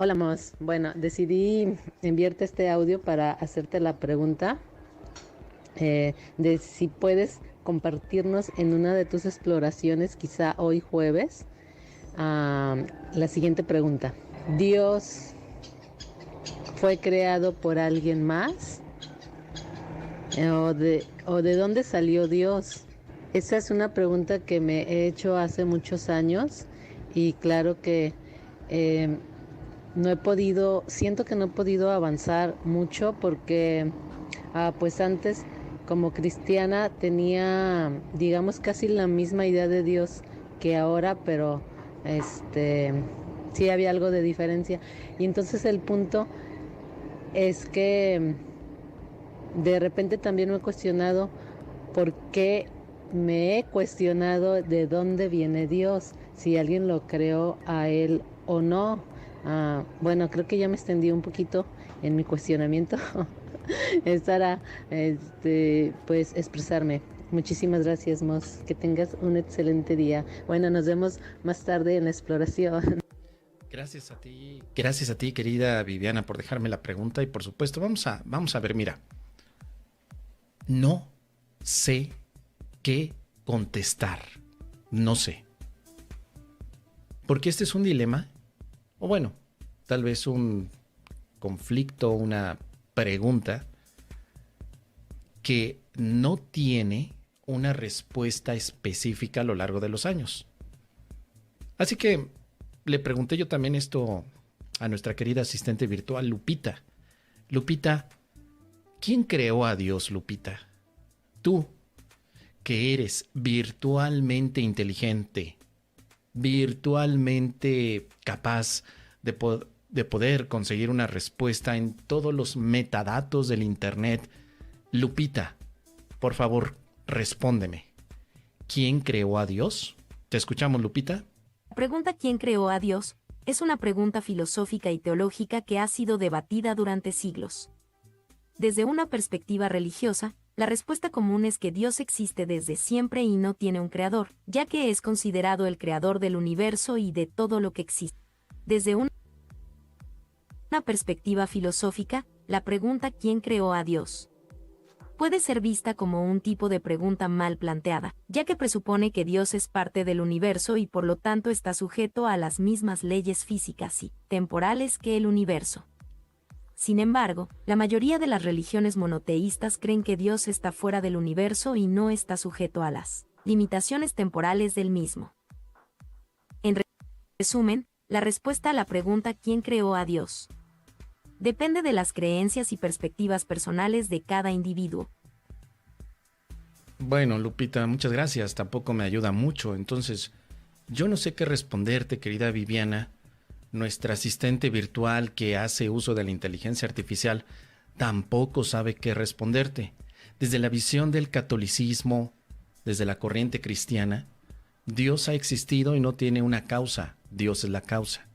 Hola, Mos. Bueno, decidí enviarte este audio para hacerte la pregunta de si puedes compartirnos en una de tus exploraciones, quizá hoy jueves, ah, la siguiente pregunta. ¿Dios fue creado por alguien más? ¿O de dónde salió Dios? Esa es una pregunta que me he hecho hace muchos años y claro que eh, no he podido, siento que no he podido avanzar mucho porque pues antes como cristiana tenía, digamos, casi la misma idea de Dios que ahora, pero este sí había algo de diferencia. Y entonces el punto es que de repente también me he cuestionado por qué me he cuestionado de dónde viene Dios, si alguien lo creó a él o no. Bueno, creo que ya me extendí un poquito en mi cuestionamiento. Es para pues expresarme. Muchísimas gracias, Mos. Que tengas un excelente día. Bueno, nos vemos más tarde en la exploración. Gracias a ti, querida Viviana, por dejarme la pregunta y por supuesto, vamos a ver, mira, no sé qué contestar, no sé, porque este es un dilema, o bueno, tal vez un conflicto, una pregunta que no tiene una respuesta específica a lo largo de los años. Así que le pregunté yo también esto a nuestra querida asistente virtual, Lupita. Lupita, ¿quién creó a Dios, Lupita? Tú, que eres virtualmente inteligente, virtualmente capaz de poder conseguir una respuesta en todos los metadatos del Internet. Lupita, por favor, respóndeme. ¿Quién creó a Dios? ¿Te escuchamos, Lupita? La pregunta ¿quién creó a Dios? Es una pregunta filosófica y teológica que ha sido debatida durante siglos. Desde una perspectiva religiosa, la respuesta común es que Dios existe desde siempre y no tiene un creador, ya que es considerado el creador del universo y de todo lo que existe. Desde una perspectiva filosófica, la pregunta ¿quién creó a Dios? Puede ser vista como un tipo de pregunta mal planteada, ya que presupone que Dios es parte del universo y por lo tanto está sujeto a las mismas leyes físicas y temporales que el universo. Sin embargo, la mayoría de las religiones monoteístas creen que Dios está fuera del universo y no está sujeto a las limitaciones temporales del mismo. En resumen, la respuesta a la pregunta ¿quién creó a Dios? Depende de las creencias y perspectivas personales de cada individuo. Bueno, Lupita, muchas gracias. Tampoco me ayuda mucho. Entonces, yo no sé qué responderte, querida Viviana. Nuestra asistente virtual que hace uso de la inteligencia artificial tampoco sabe qué responderte. Desde la visión del catolicismo, desde la corriente cristiana, Dios ha existido y no tiene una causa. Dios es la causa.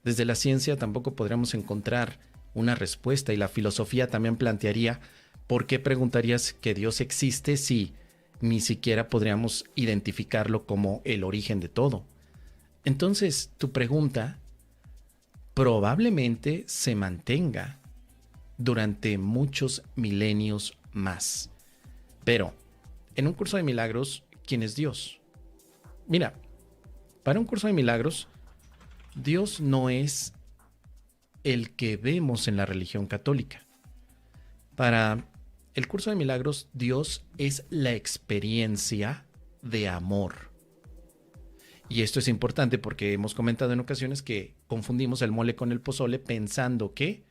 Desde la ciencia tampoco podríamos encontrar una respuesta y la filosofía también plantearía por qué preguntarías que Dios existe si ni siquiera podríamos identificarlo como el origen de todo. Entonces, tu pregunta probablemente se mantenga durante muchos milenios más. Pero, en un curso de milagros, ¿quién es Dios? Mira, para un curso de milagros, Dios no es el que vemos en la religión católica. Para el curso de milagros, Dios es la experiencia de amor. Y esto es importante porque hemos comentado en ocasiones que confundimos el mole con el pozole pensando que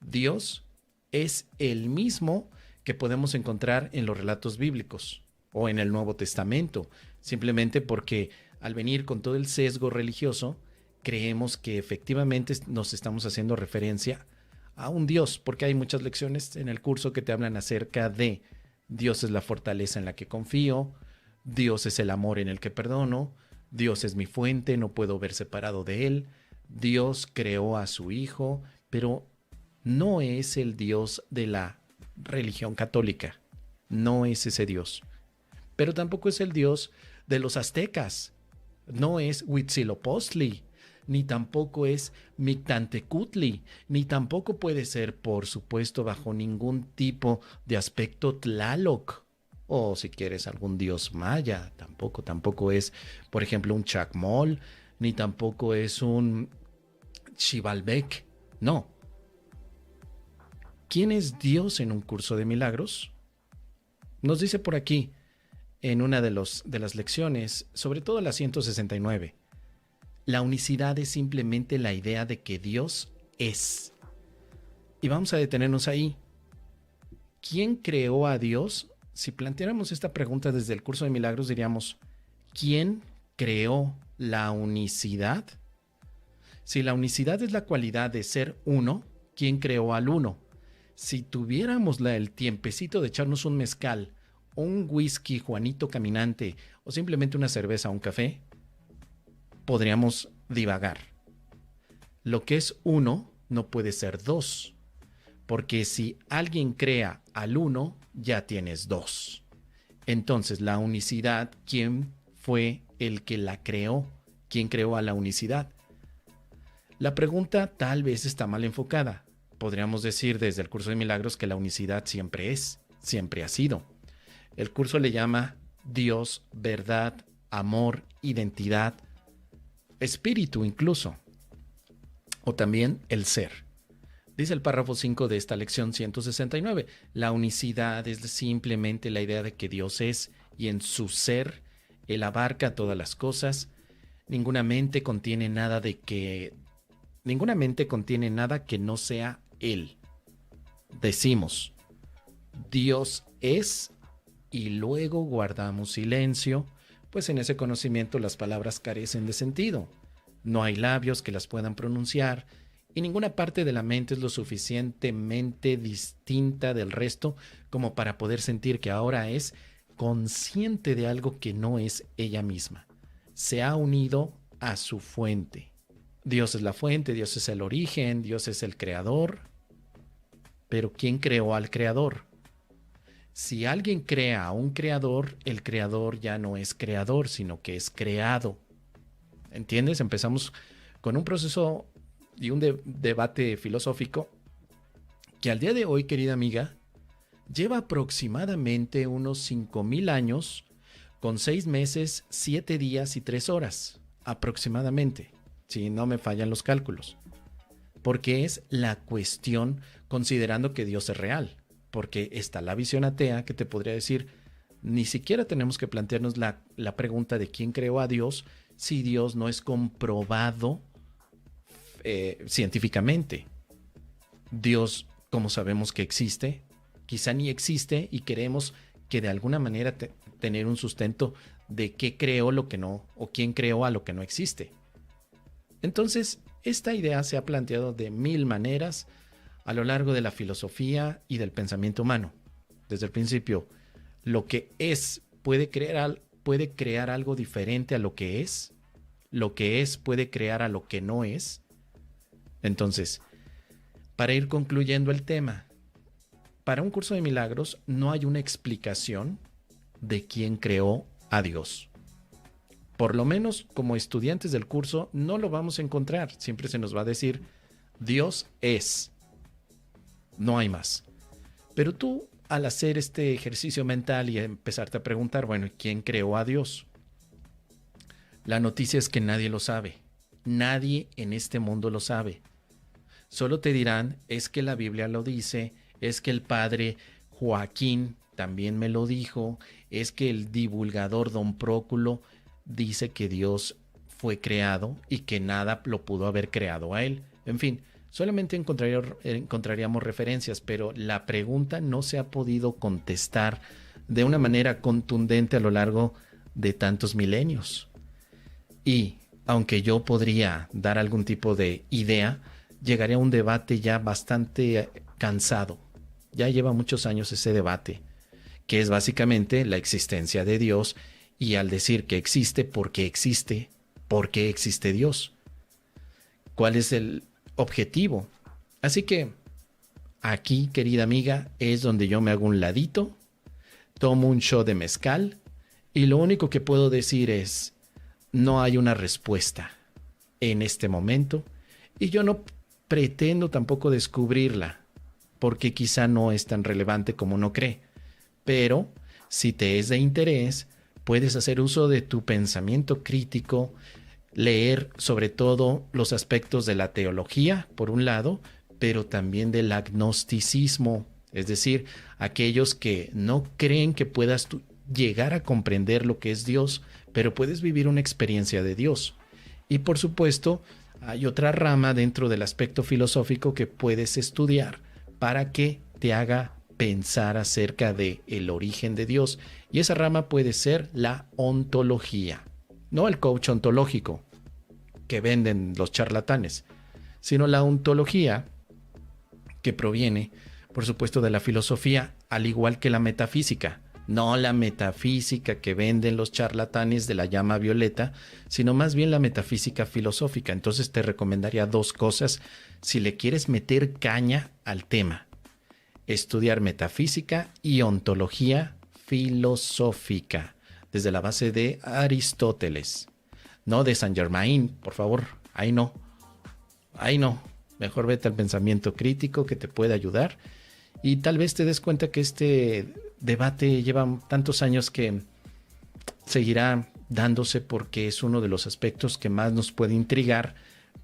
Dios es el mismo que podemos encontrar en los relatos bíblicos o en el Nuevo Testamento, simplemente porque al venir con todo el sesgo religioso, creemos que efectivamente nos estamos haciendo referencia a un Dios, porque hay muchas lecciones en el curso que te hablan acerca de Dios es la fortaleza en la que confío, Dios es el amor en el que perdono, Dios es mi fuente, no puedo ver separado de Él, Dios creó a su Hijo, pero no es el Dios de la religión católica, no es ese Dios, pero tampoco es el Dios de los aztecas, no es Huitzilopochtli, ni tampoco es Mictantecutli, ni tampoco puede ser, por supuesto, bajo ningún tipo de aspecto Tlaloc. O si quieres algún dios maya, tampoco es, por ejemplo, un Chacmol, ni tampoco es un Xibalbek. No. ¿Quién es Dios en un curso de milagros? Nos dice por aquí, en una de las lecciones, sobre todo la 169, la unicidad es simplemente la idea de que Dios es. Y vamos a detenernos ahí. ¿Quién creó a Dios? Si planteáramos esta pregunta desde el curso de milagros, diríamos, ¿quién creó la unicidad? Si la unicidad es la cualidad de ser uno, ¿quién creó al uno? Si tuviéramos el tiempecito de echarnos un mezcal, un whisky Juanito Caminante o simplemente una cerveza o un café, podríamos divagar. Lo que es uno no puede ser dos, porque si alguien crea al uno, ya tienes dos. Entonces, la unicidad, ¿quién fue el que la creó? ¿Quién creó a la unicidad? La pregunta tal vez está mal enfocada. Podríamos decir desde el curso de milagros que la unicidad siempre es, siempre ha sido. El curso le llama Dios, verdad, amor, identidad, espíritu incluso, o también el ser. Dice el párrafo 5 de esta lección 169, la unicidad es simplemente la idea de que Dios es y en su ser Él abarca todas las cosas. Ninguna mente contiene nada que no sea Él. Decimos, Dios es y luego guardamos silencio, pues en ese conocimiento las palabras carecen de sentido. No hay labios que las puedan pronunciar y ninguna parte de la mente es lo suficientemente distinta del resto como para poder sentir que ahora es consciente de algo que no es ella misma. Se ha unido a su fuente. Dios es la fuente, Dios es el origen, Dios es el creador. Pero ¿quién creó al creador? Si alguien crea a un creador, el creador ya no es creador, sino que es creado. ¿Entiendes? Empezamos con un proceso y un debate filosófico que al día de hoy, querida amiga, lleva aproximadamente unos 5,000 años con 6 meses, 7 días y 3 horas, aproximadamente, si no me fallan los cálculos. Porque es la cuestión considerando que Dios es real. Porque está la visión atea que te podría decir, ni siquiera tenemos que plantearnos la pregunta de quién creó a Dios si Dios no es comprobado científicamente. Dios, como sabemos que existe, quizá ni existe y queremos que de alguna manera tener un sustento de qué creó lo que no, o quién creó a lo que no existe. Entonces, esta idea se ha planteado de 1000 maneras a lo largo de la filosofía y del pensamiento humano. Desde el principio, lo que es puede crear algo diferente a lo que es puede crear a lo que no es. Entonces, para ir concluyendo el tema, para un curso de milagros no hay una explicación de quién creó a Dios. Por lo menos como estudiantes del curso no lo vamos a encontrar. Siempre se nos va a decir, Dios es. No hay más. Pero tú, al hacer este ejercicio mental y empezarte a preguntar, bueno, ¿quién creó a Dios? La noticia es que nadie lo sabe. Nadie en este mundo lo sabe. Solo te dirán, es que la Biblia lo dice, es que el padre Joaquín también me lo dijo, es que el divulgador Don Próculo dice que Dios fue creado y que nada lo pudo haber creado a él. En fin, solamente encontraríamos referencias, pero la pregunta no se ha podido contestar de una manera contundente a lo largo de tantos milenios. Y aunque yo podría dar algún tipo de idea, llegaría a un debate ya bastante cansado. Ya lleva muchos años ese debate, que es básicamente la existencia de Dios y al decir que existe, ¿por qué existe? ¿Por qué existe Dios? ¿Cuál es el objetivo? Así que aquí, querida amiga, es donde yo me hago un ladito, tomo un shot de mezcal y lo único que puedo decir es, no hay una respuesta. en este momento y yo no pretendo tampoco descubrirla, porque quizá no es tan relevante como uno cree. Pero si te es de interés, puedes hacer uso de tu pensamiento crítico, leer sobre todo los aspectos de la teología, por un lado, pero también del agnosticismo, es decir, aquellos que no creen que puedas llegar a comprender lo que es Dios, pero puedes vivir una experiencia de Dios. Y por supuesto, hay otra rama dentro del aspecto filosófico que puedes estudiar para que te haga pensar acerca de el origen de Dios. Y esa rama puede ser la ontología. No el coach ontológico que venden los charlatanes, sino la ontología que proviene, por supuesto, de la filosofía, al igual que la metafísica. No la metafísica que venden los charlatanes de la llama violeta, sino más bien la metafísica filosófica. Entonces te recomendaría dos cosas si le quieres meter caña al tema: estudiar metafísica y ontología filosófica, desde la base de Aristóteles, no de Saint Germain, por favor. Ahí no, mejor vete al pensamiento crítico, que te puede ayudar, y tal vez te des cuenta que este debate lleva tantos años que seguirá dándose, porque es uno de los aspectos que más nos puede intrigar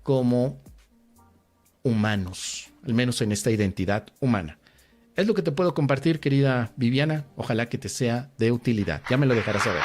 como humanos, al menos en esta identidad humana. Es lo que te puedo compartir, querida Viviana. Ojalá que te sea de utilidad. Ya me lo dejarás saber.